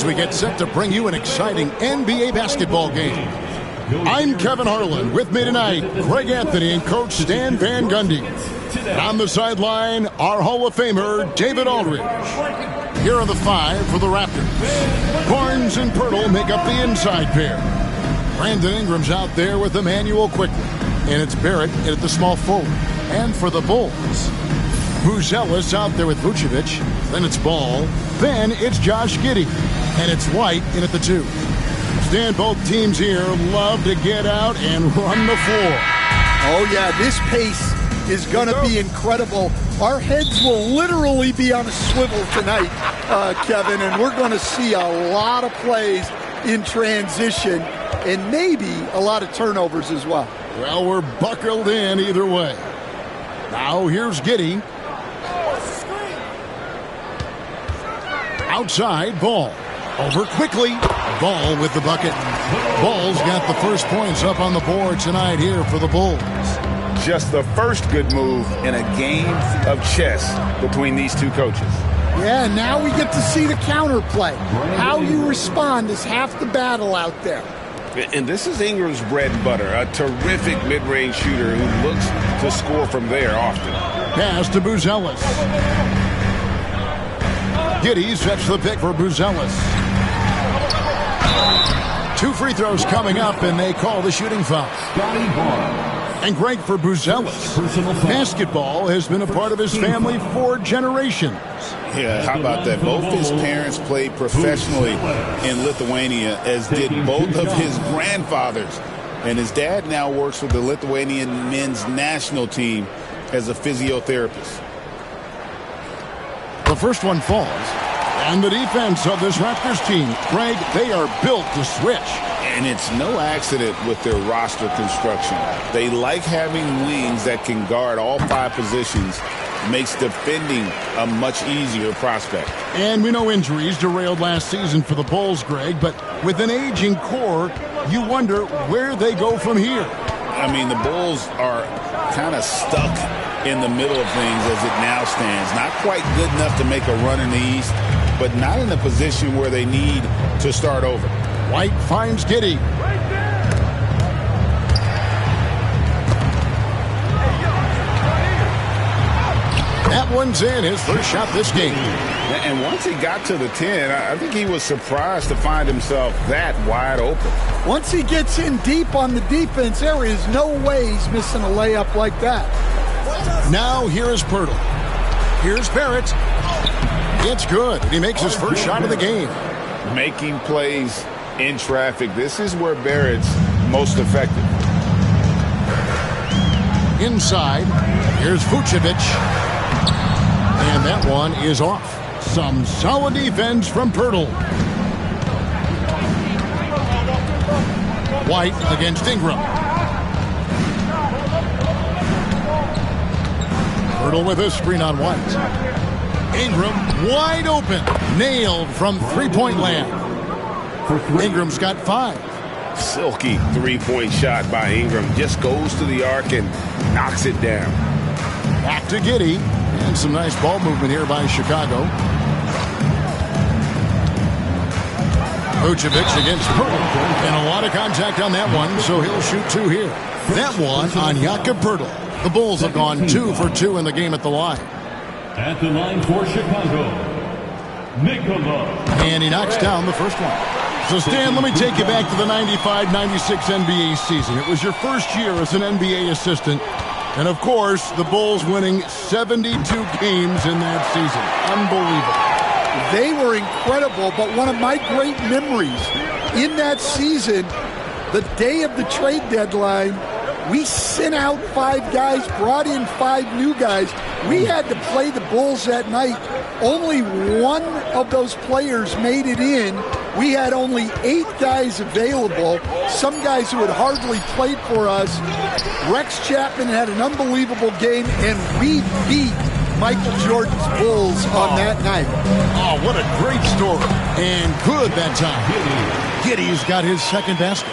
as we get set to bring you an exciting NBA basketball game. I'm Kevin Harlan. With me tonight, Greg Anthony and Coach Stan Van Gundy. And on the sideline, our Hall of Famer, David Aldridge. Here are the five for the Raptors. Barnes and Pirtle make up the inside pair. Brandon Ingram's out there with Emmanuel quickly. And it's Barrett in at the small forward. And for the Bulls, Buzelis out there with Vucevic. Then it's Ball. Then it's Josh Giddey. And it's White in at the 2. Stan, both teams here love to get out and run the floor. Oh, yeah, this pace is going to be incredible. Our heads will literally be on a swivel tonight, Kevin, and we're going to see a lot of plays in transition and maybe a lot of turnovers as well. Well, we're buckled in either way. Now here's Giddey. Outside, Ball. Over quickly. Ball with the bucket. Ball's got the first points up on the board tonight here for the Bulls. Just the first good move in a game of chess between these two coaches. Yeah, now we get to see the counterplay. How you respond is half the battle out there. And this is Ingram's bread and butter, a terrific mid-range shooter who looks to score from there often. Pass to Buzelis. Giddey sets the pick for Buzelis. 2 free throws coming up, and they call the shooting foul. And Greg, for Buzelis, basketball has been a part of his family for generations. Yeah, how about that? Both his parents played professionally in Lithuania, as did both of his grandfathers. And his dad now works with the Lithuanian men's national team as a physiotherapist. The first one falls. And the defense of this Raptors team, Greg, they are built to switch. And it's no accident with their roster construction. They like having wings that can guard all 5 positions. Makes defending a much easier prospect. And we know injuries derailed last season for the Bulls, Greg, but with an aging core, you wonder where they go from here. I mean, the Bulls are kind of stuck in the middle of things as it now stands. Not quite good enough to make a run in the East, but not in a position where they need to start over. White finds Giddey. That one's in, his first shot this game. And once he got to the 10, I think he was surprised to find himself that wide open. Once he gets in deep on the defense, there is no way he's missing a layup like that. Now here is Pirtle. Here's Barrett. It's good. He makes his first shot of the game. Making plays in traffic. This is where Barrett's most effective. Inside, here's Vucevic. And that one is off. Some solid defense from Pirtle. White against Ingram. Pirtle with a screen on White. Ingram wide open. Nailed from three-point land. Ingram's got 5. Silky three-point shot by Ingram. Just goes to the arc and knocks it down. Back to Giddey. And some nice ball movement here by Chicago. Vucevic against Pirtle. And a lot of contact on that one, so he'll shoot 2 here. That one on Jakob Pirtle. The Bulls have gone 2 for 2 in the game at the line. At the line for Chicago, Nicola. And he knocks down the first one. So, Stan, let me take you back to the 95-96 NBA season. It was your first year as an NBA assistant. And, of course, the Bulls winning 72 games in that season. Unbelievable. They were incredible, but one of my great memories in that season, the day of the trade deadline, we sent out 5 guys, brought in 5 new guys. We had to play the Bulls that night. Only one of those players made it in. We had only 8 guys available, some guys who had hardly played for us. Rex Chapman had an unbelievable game, and we beat Michael Jordan's Bulls on that night. Oh, what a great story. And good that time. Giddey's got his second basket.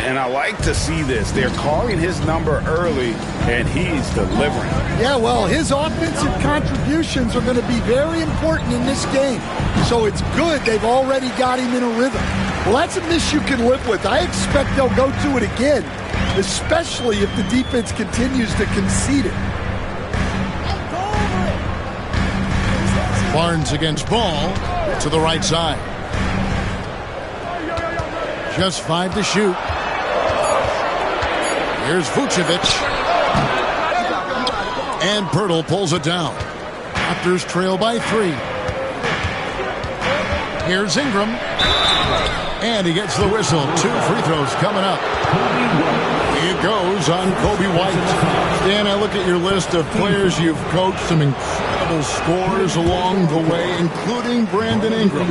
And I like to see this. They're calling his number early, and he's delivering. Yeah, well, his offensive contributions are going to be very important in this game. So it's good they've already got him in a rhythm. Well, that's a miss you can live with. I expect they'll go to it again, especially if the defense continues to concede it. Barnes against Ball to the right side. Just 5 to shoot. Here's Vucevic. And Pirtle pulls it down. Raptors trail by 3. Here's Ingram. And he gets the whistle. 2 free throws coming up. It goes on Kobe White. Dan, I look at your list of players you've coached, some incredible scores along the way, including Brandon Ingram.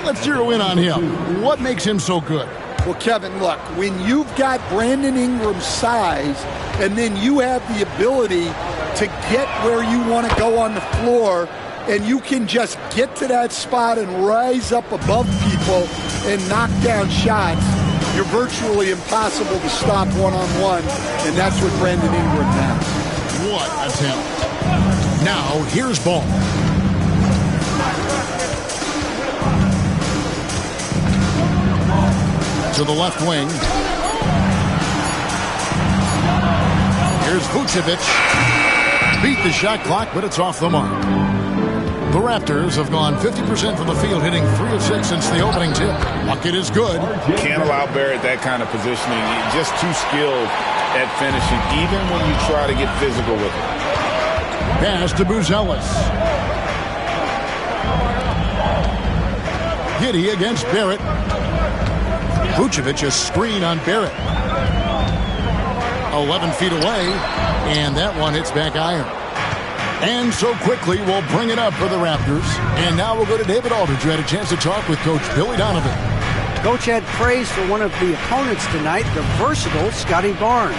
Let's zero in on him. What makes him so good? Well, Kevin, look, when you've got Brandon Ingram's size and then you have the ability to get where you want to go on the floor and you can just get to that spot and rise up above people and knock down shots, you're virtually impossible to stop one-on-one, and that's what Brandon Ingram has. What a talent. Now, here's Ball. To the left wing. Here's Vucevic. Beat the shot clock, but it's off the mark. The Raptors have gone 50% from the field, hitting 3 of 6 since the opening tip. Bucket is good. Can't allow Barrett that kind of positioning. He's just too skilled at finishing, even when you try to get physical with him. Pass to Buenas. Giddy against Barrett. Vucevic a screen on Barrett. 11 feet away, and that one hits back iron. And so quickly, we'll bring it up for the Raptors. And now we'll go to David Aldridge, who had a chance to talk with Coach Billy Donovan. Coach had praise for one of the opponents tonight, the versatile Scotty Barnes.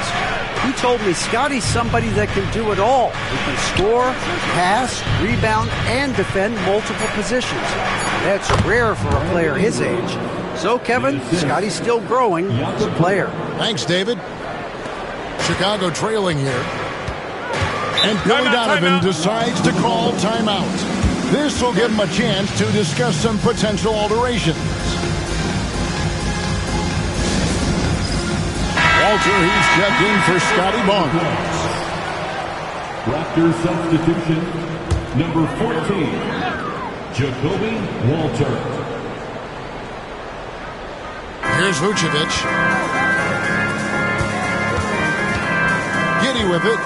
He told me Scotty's somebody that can do it all. He can score, pass, rebound, and defend multiple positions. That's rare for a player his age. So, Kevin, Scotty's still growing as a player. Thanks, David. Chicago trailing here. And Billy Donovan decides to call timeout. This will give him a chance to discuss some potential alterations. Walter, he's checked in for Scotty Barnes. Raptor substitution, number 14, Jacoby Walter. Here's Vucevic. Giddy with it.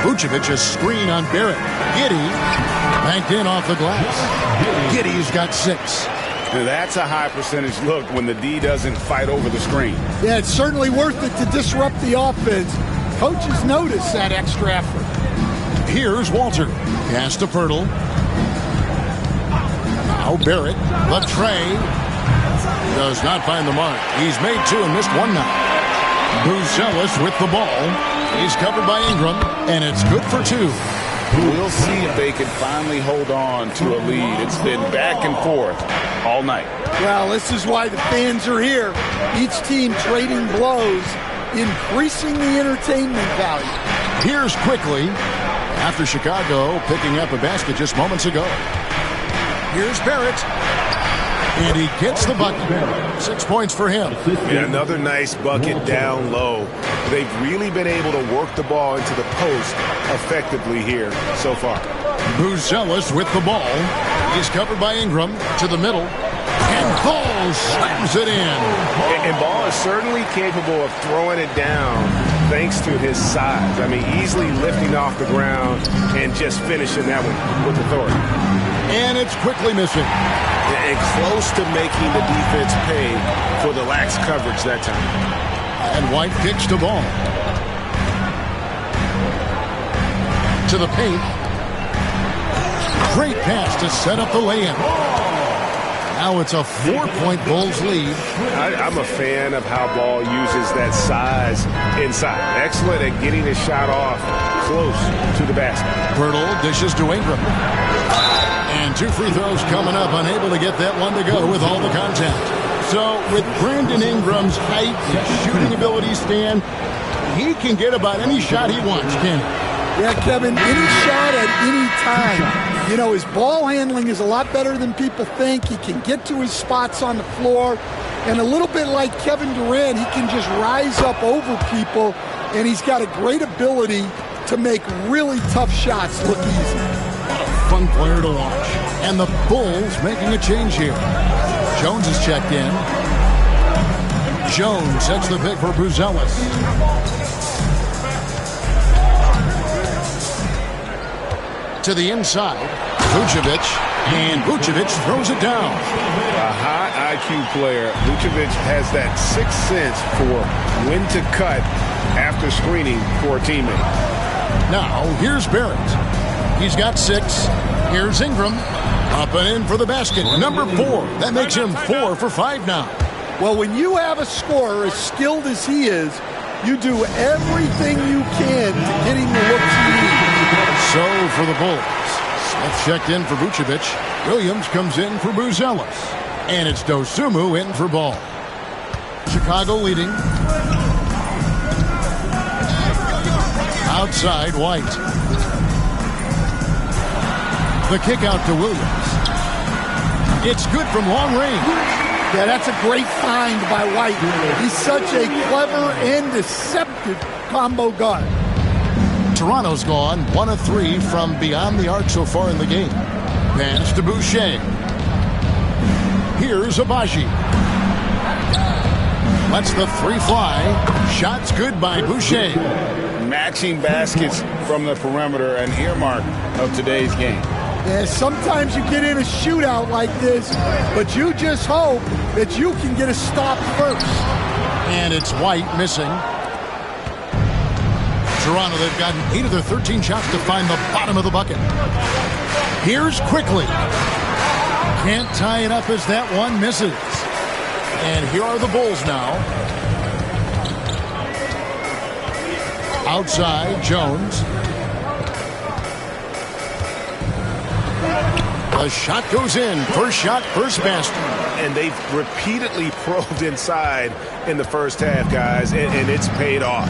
Vucevic a screen on Barrett. Giddy banked in off the glass. Giddy's got 6. That's a high percentage look when the D doesn't fight over the screen. Yeah, it's certainly worth it to disrupt the offense. Coaches notice that extra effort. Here's Walter. Pass to Pirtle. Now Barrett. Left tray. Does not find the mark. He's made 2 and missed 1 now. Buenas with the ball. He's covered by Ingram, and it's good for 2. We'll see if they can finally hold on to a lead. It's been back and forth all night. Well, this is why the fans are here. Each team trading blows, increasing the entertainment value. Here's quickly, after Chicago picking up a basket just moments ago. Here's Barrett. And he gets the bucket. 6 points for him. Yeah, another nice bucket down low. They've really been able to work the ball into the post effectively here so far. Buenas with the ball. He's covered by Ingram to the middle. And Ball slams it in. And Ball is certainly capable of throwing it down thanks to his size. I mean, easily lifting off the ground and just finishing that one with authority. And it's quickly missing. And close to making the defense pay for the lax coverage that time. And White kicks the ball. To the paint. Great pass to set up the layup. Now it's a 4-point Bulls lead. I'm a fan of how Ball uses that size inside. Excellent at getting his shot off close to the basket. Pirtle dishes to Ingram. And 2 free throws coming up, unable to get that one to go with all the contact. So with Brandon Ingram's height and shooting ability, Stan, he can get about any shot he wants, can he? Yeah, Kevin, any shot at any time. You know, his ball handling is a lot better than people think. He can get to his spots on the floor. And a little bit like Kevin Durant, he can just rise up over people, and he's got a great ability to make really tough shots look easy. What a fun player to watch. And the Bulls making a change here. Jones is checked in. Jones sets the pick for Buzelis. To the inside, Vucevic, and Vucevic throws it down. A high IQ player. Vucevic has that sixth sense for when to cut after screening for a teammate. Now, here's Barrett. He's got 6. Here's Ingram. Up and in for the basket. Number 4. That makes him 4 for 5 now. Well, when you have a scorer as skilled as he is, you do everything you can to get him the looks he needs. So for the Bulls, Smith checked in for Vucevic. Williams comes in for Buzelis. And it's Dosunmu in for Ball. Chicago leading. Outside, White. The kick out to Williams. It's good from long range. Yeah, that's a great find by White. He's such a clever and deceptive combo guard. Toronto's gone 1 of 3 from beyond the arc so far in the game. Pass to Boucher. Here's Abaji. Lets the 3 fly. Shots good by Boucher. Matching baskets from the perimeter, an earmark of today's game. Yeah, sometimes you get in a shootout like this, but you just hope that you can get a stop first. And it's White missing. Toronto, they've gotten 8 of their 13 shots to find the bottom of the bucket. Here's Quickly. Can't tie it up as that one misses. And here are the Bulls now. Outside, Jones. The shot goes in. First shot, first basket. And they've repeatedly probed inside in the first half, guys, and it's paid off.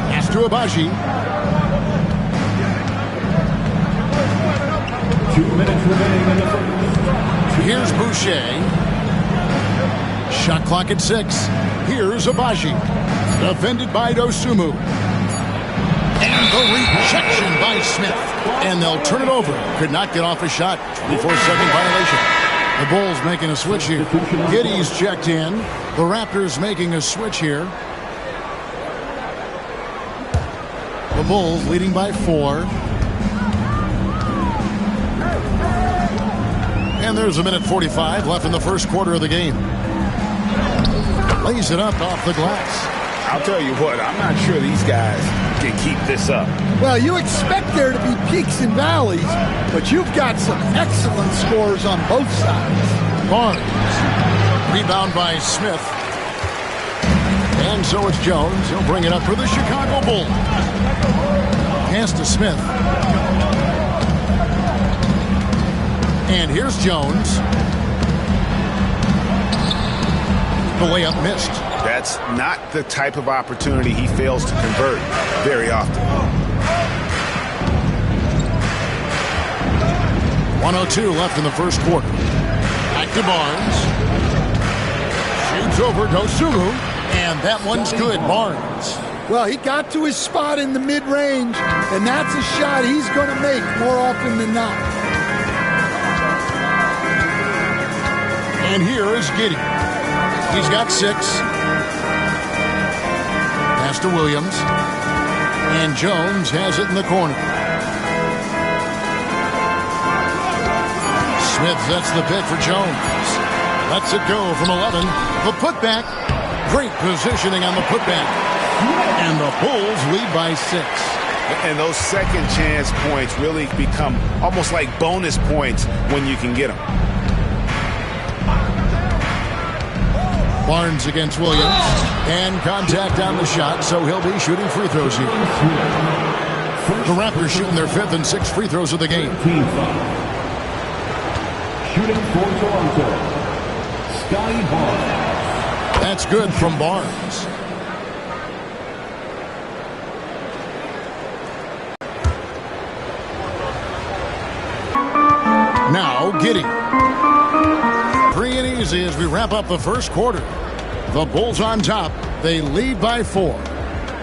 Pass to Abaji. 2 minutes remaining in the first. Here's Boucher. Shot clock at 6. Here's Abaji. Defended by Dosunmu. And the rejection by Smith. And they'll turn it over. Could not get off a shot. 24-second violation. The Bulls making a switch here. Giddey's checked in. The Raptors making a switch here. The Bulls leading by 4. And there's a minute 45 left in the first quarter of the game. Lays it up off the glass. I'll tell you what, I'm not sure these guys can keep this up. Well, you expect there to be peaks and valleys, but you've got some excellent scores on both sides. Barnes. Rebound by Smith. And so it's Jones. He'll bring it up for the Chicago Bulls. Pass to Smith. And here's Jones. The layup missed. That's not the type of opportunity he fails to convert very often. 1:02 left in the first quarter. Back to Barnes. Shoots over Dosunmu. And that one's good, Barnes. Well, he got to his spot in the mid-range, and that's a shot he's going to make more often than not. And here is Giddey. He's got 6. Pass to Williams. And Jones has it in the corner. Smith sets the pick for Jones. Lets it go from 11. The putback. Great positioning on the putback. And the Bulls lead by 6. And those second chance points really become almost like bonus points when you can get them. Barnes against Williams. And contact on the shot, so he'll be shooting free throws here. The Raptors shooting their 5th and 6th free throws of the game. Shooting for Toronto, Scotty Barnes. That's good from Barnes. Now Giddey. Free and easy as we wrap up the first quarter. The Bulls on top. They lead by 4.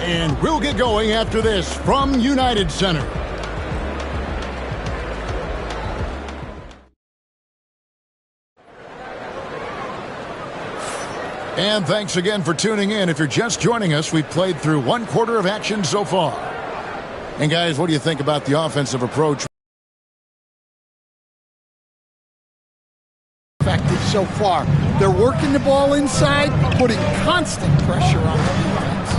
And we'll get going after this from United Center. And thanks again for tuning in. If you're just joining us, we've played through 1 quarter of action so far. And guys, what do you think about the offensive approach? Effective so far. They're working the ball inside, putting constant pressure on the defense.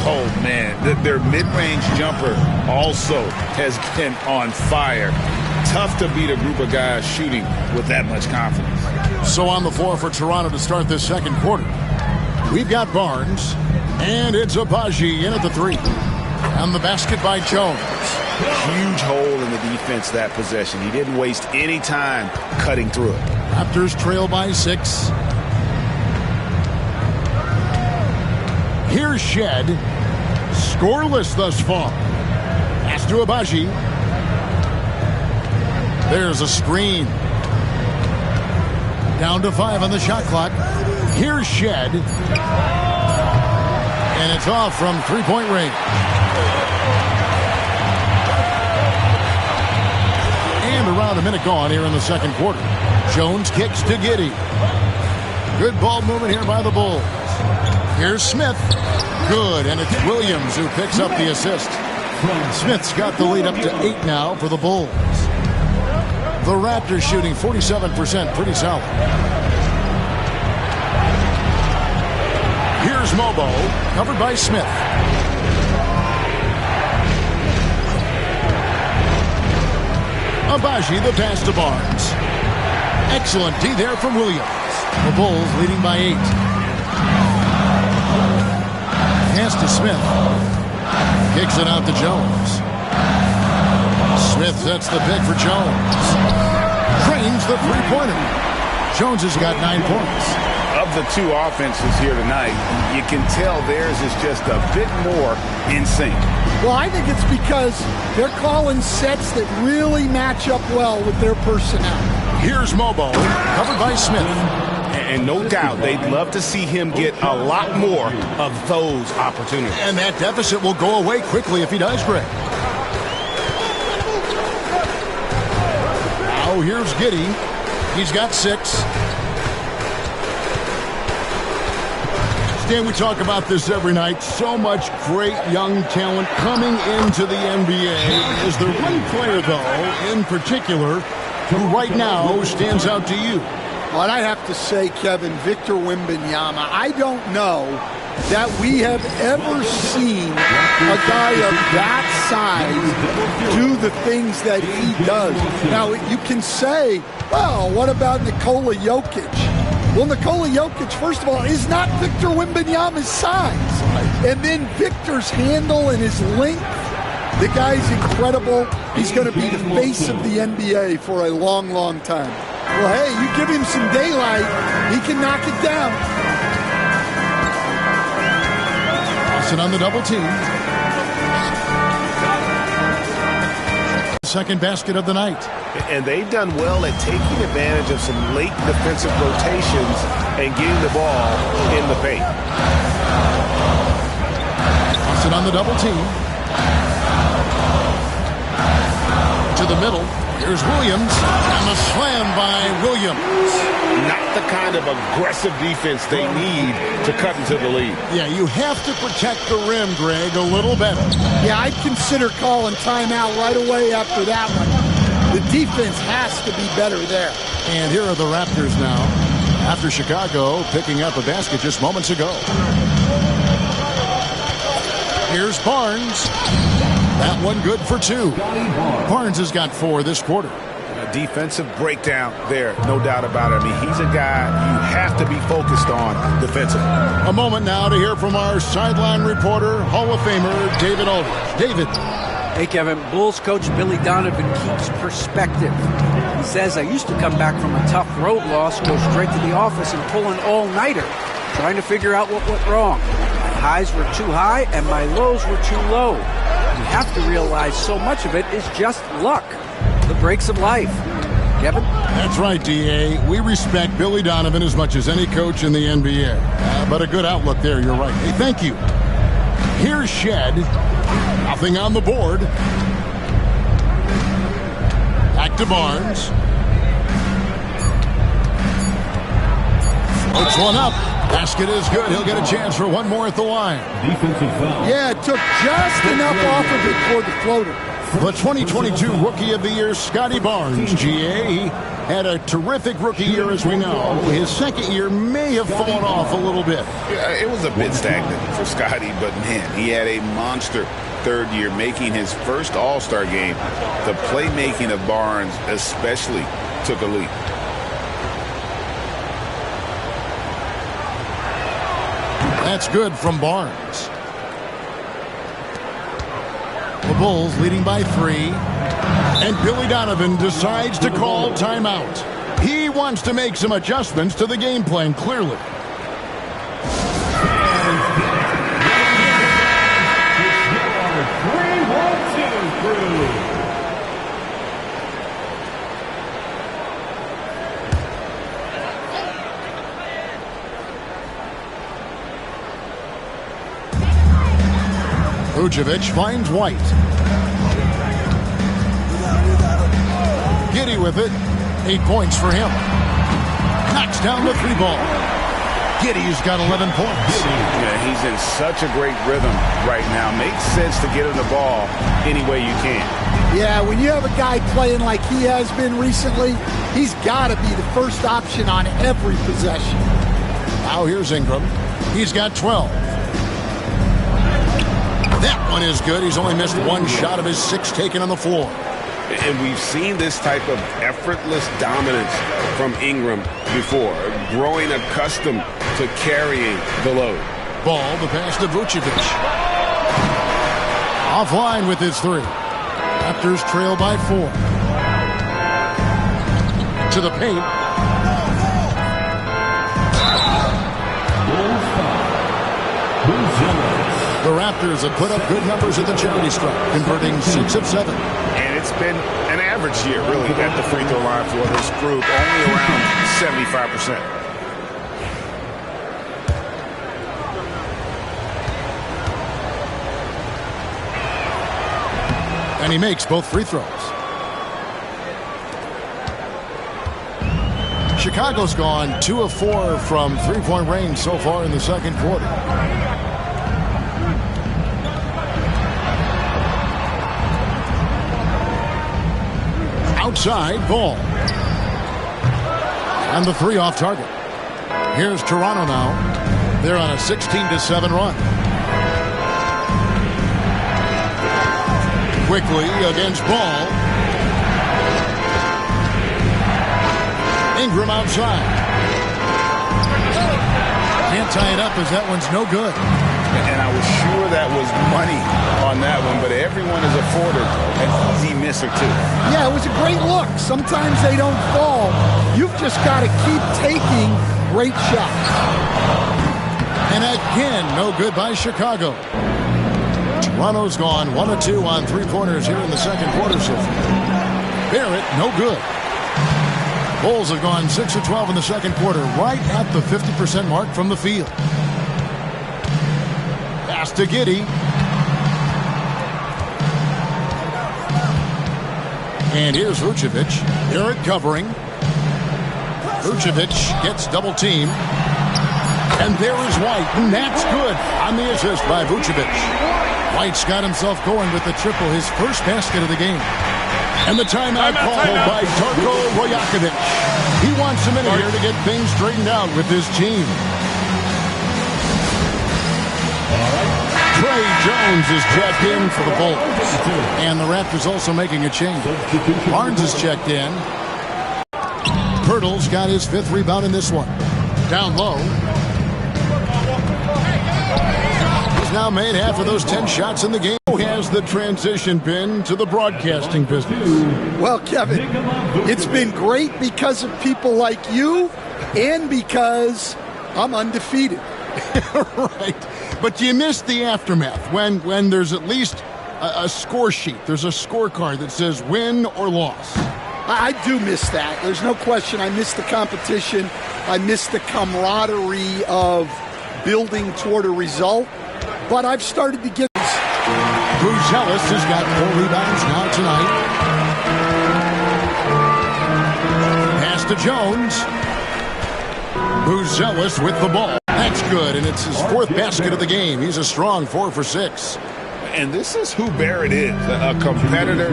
Oh, man, their mid-range jumper also has been on fire. Tough to beat a group of guys shooting with that much confidence. So on the floor for Toronto to start this second quarter, we've got Barnes, and it's Agbaji in at the 3. And the basket by Jones. Huge hole in the defense that possession. He didn't waste any time cutting through it. Raptors trail by 6. Here's Shed. Scoreless thus far. Pass to Agbaji. There's a screen. Down to 5 on the shot clock. Here's Shed. And it's off from three-point range. And around a minute gone here in the second quarter. Jones kicks to Giddey. Good ball movement here by the Bulls. Here's Smith. Good, and it's Williams who picks up the assist. Smith's got the lead up to 8 now for the Bulls. The Raptors shooting 47%, pretty solid. Here's Mobo, covered by Smith. Agbaji, the pass to Barnes. Excellent D there from Williams. The Bulls leading by 8. Pass to Smith. Kicks it out to Jones. Smith sets the pick for Jones. Drains the three-pointer. Jones has got 9 points. Of the 2 offenses here tonight, you can tell theirs is just a bit more in sync. Well, I think it's because they're calling sets that really match up well with their personnel. Here's Mobo, covered by Smith. And no doubt they'd love to see him get a lot more of those opportunities. And that deficit will go away quickly if he does, Greg. Now here's Giddey. He's got 6. Stan, we talk about this every night. So much great young talent coming into the NBA. Is there one player, though, in particular, who right now stands out to you? Well, I have to say, Kevin, Victor Wembanyama. I don't know that we have ever seen a guy of that size do the things that he does. Now, you can say, well, what about Nikola Jokic? Well, Nikola Jokic, first of all, is not Victor Wembanyama's size. And then Victor's handle and his length, the guy's incredible. He's going to be the face of the NBA for a long, long time. Well, hey, you give him some daylight, he can knock it down. Austin on the double team. Second basket of the night. And they've done well at taking advantage of some late defensive rotations and getting the ball in the paint. Austin on the double team. To the middle. Here's Williams. And the slam by Williams. Not the kind of aggressive defense they need to cut into the lead. Yeah, you have to protect the rim, Greg, a little better. Yeah, I'd consider calling timeout right away after that one. The defense has to be better there. And here are the Raptors now, after Chicago picking up a basket just moments ago. Here's Barnes. That one good for 2. Barnes has got 4 this quarter. A defensive breakdown there, no doubt about it. I mean, he's a guy you have to be focused on defensively. A moment now to hear from our sideline reporter, Hall of Famer David Aldridge. David. Hey, Kevin, Bulls coach Billy Donovan keeps perspective. He says, I used to come back from a tough road loss, go straight to the office and pull an all-nighter, trying to figure out what went wrong. My highs were too high and my lows were too low. You have to realize so much of it is just luck, the breaks of life. Kevin? That's right, D.A. We respect Billy Donovan as much as any coach in the NBA. But a good outlook there, you're right. Hey, thank you. Here's Shed. Nothing on the board. Back to Barnes. Floats one up. Basket is good. He'll get a chance for one more at the line. Defensive foul. Yeah, it took just enough off of it for the floater. The 2022 Rookie of the Year, Scotty Barnes, GA. He had a terrific rookie year, as we know. His second year may have fallen off a little bit. Yeah, it was a bit stagnant for Scotty, but man, he had a monster third year, making his first All-Star game. The playmaking of Barnes especially took a leap. That's good from Barnes. The Bulls leading by 3. And Billy Donovan decides to call timeout. He wants to make some adjustments to the game plan, clearly. Vucevic finds White. Giddy with it. 8 points for him. Knocks down the 3 ball. Giddy's got 11 points. Yeah, he's in such a great rhythm right now. Makes sense to get him the ball any way you can. Yeah, when you have a guy playing like he has been recently, he's got to be the first option on every possession. Now here's Ingram. He's got 12. That one is good. He's only missed 1 shot of his 6 taken on the floor. And we've seen this type of effortless dominance from Ingram before, growing accustomed to carrying the load. Ball, the pass to Vucevic. Offline with his 3. Raptors trail by 4. To the paint. The Raptors have put up good numbers at the charity stripe, converting 6 of 7. And it's been an average year, really, at the free throw line for this group, only around 75%. And he makes both free throws. Chicago's gone 2 of 4 from three-point range so far in the second quarter. Outside, Ball. And the 3 off target. Here's Toronto now. They're on a 16-7 run. Quickly against Ball. Ingram outside. Can't tie it up as that one's no good. And I was sure that was money on that one, but everyone is afforded an easy miss or 2. Yeah, it was a great look. Sometimes they don't fall. You've just got to keep taking great shots. And again, no good by Chicago. Toronto's gone 1 of 2 on 3-pointers here in the second quarter so far. Barrett, no good. Bulls have gone 6 of 12 in the second quarter, right at the 50% mark from the field. Pass to Giddy. And here's Vucevic. Barrett covering. Vucevic gets double teamed. And there is White, and that's good on the assist by Vucevic. White's got himself going with the triple, his first basket of the game. And the timeout called by Darko Rajakovic. He wants a minute here to get things straightened out with his team. Trey Jones is checked in for the Bulls. And the Raptors also making a change. Barnes is checked in. Pirtle's got his 5th rebound in this one. Down low. He's now made half of those 10 shots in the game. Who has the transition been to the broadcasting business? Well, Kevin, it's been great because of people like you and because I'm undefeated. Right. But do you miss the aftermath when there's at least a score sheet? There's a scorecard that says win or loss. I do miss that. There's no question. I miss the competition. I miss the camaraderie of building toward a result. But I've started to get... Bruce Ellis has got 4 rebounds now tonight. Pass to Jones. Bruce Ellis with the ball. That's good, and it's his 4th basket of the game. He's a strong 4 for 6. And this is who Barrett is, a competitor,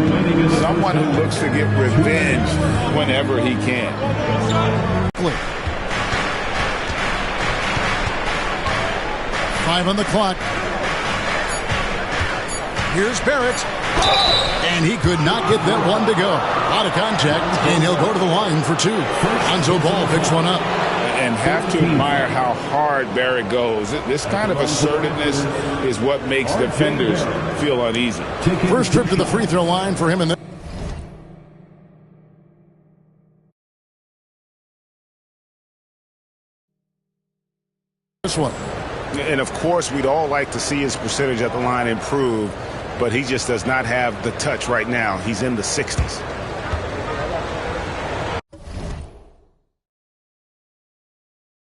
someone who looks to get revenge whenever he can. 5 on the clock. Here's Barrett. And he could not get that one to go. Out of contact, and he'll go to the line for 2. Lonzo Ball picks one up. And have to admire how hard Barrett goes. This kind of assertiveness is what makes defenders feel uneasy. First trip to the free throw line for him in this one. And, of course, we'd all like to see his percentage at the line improve, but he just does not have the touch right now. He's in the 60s.